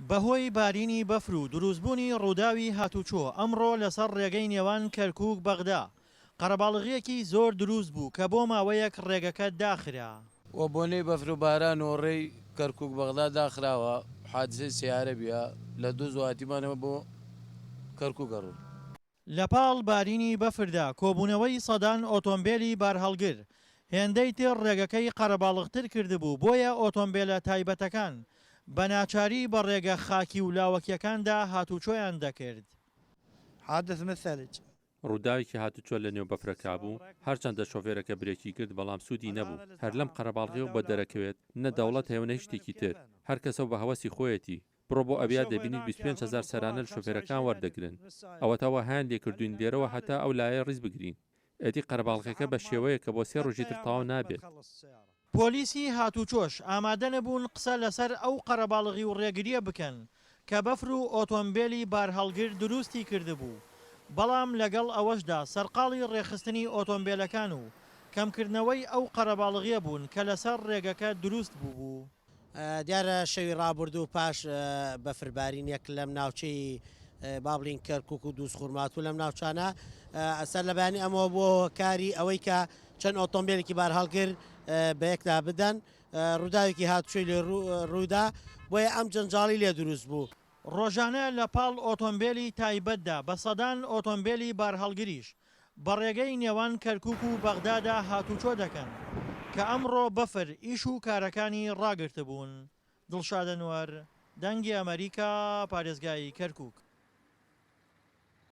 بەهۆی بارینی بەفر و دروستبوونی ڕووداوی هاتوچۆ ئەمڕۆ لەسەر ڕێگەی نێوان کەرکووک بەغدا قەرەباڵغیەکی زۆر دروست بوو کە بۆ ماوەیەک ڕێگەکە داخرا و بۆنەی بەفر و باران و ڕێی کەرکووک بەغدا داخراوە حادسەی سیارە بیا لە دوو زواتیمانەوە بۆ کەرکووک گەڕوون. لە پاڵ بارینی بەفردا کۆبوونەوەی سەدان ئۆتۆمبیلی بارهەڵگر هێندەی تر ڕێگەکەی قەرەباڵغتر کردبوو بۆیە ئۆتۆمبیلە تایبەتەکان بە ناچاری بە ڕێگە خاکی و لاوەکیەکاندا هاتوچۆیان دەکرد. حادث مثلج ڕووداوێکی هاتوچۆ لە نێو بەفرەکە بوو هەرچەندە شۆفێرەکە برێکی کرد بەڵام سوودی نەبوو هەر لەم قەرەباڵغی و بە دەرەکەوێت نە دەوڵەت هێوە نە شتێکی تر هەر کەسە بە هەوەسی خۆیەتی بڕۆ بۆ ئەبیا دەبینیت 25,000 سەرانە لە شۆفێرەکان وەردەگرن ئەوەتەوە هەیان لێکردوین لێرەوە هەتا ئەو لایە ڕیز بگرین ئەدی قەرەباڵغەکە بە شێوەیە کە بۆ 3 ڕۆژی تر تەواو نابێت. پۆلیسی هاتوچۆش ئامادە نەبوون قسە لەسەر ئەو قەرەباڵغی و ڕێگریە بکەن کە بەفر و ئۆتۆمبیلی بارهەڵگر دروستی کردبوو بەڵام لەگەڵ ئەوەشدا سەرقاڵی ڕێخستنی ئۆتۆمبیلەکان و کەمکردنەوەی ئەو قەرەباڵغیە بوون کە لەسەر ڕێگەکە دروست بوو. دیارە شەوی ڕابردوو پاش بەفربارینێک لەم ناوچەی بابلین کەرکووک و دووسخورمات و لەم ناوچانە ئەسەر لە بەیانی ئەمەوە بۆ کاری ئەوەی کە چەند ئۆتۆمبیلێکی بارهەڵگر بە یەکدا بدەن ڕووداوێکی هاتوچۆی لێ ڕوودا بۆیە ئەم جەنجاڵی لێ دروست بوو. ڕۆژانە لە پاڵ ئۆتۆمبیلی تایبەتدا بە سەدان ئۆتۆمبیلی بارهەڵگریش بە ڕێگەی نێوان کەرکووک و بەغدادا هاتوچۆ دەکەن کە ئەمڕۆ بەفر ئیش و کارەکانی ڕاگرتبوون. دڵشادە نوەر، دەنگی ئەمریکا، پارێزگای کەرکووک.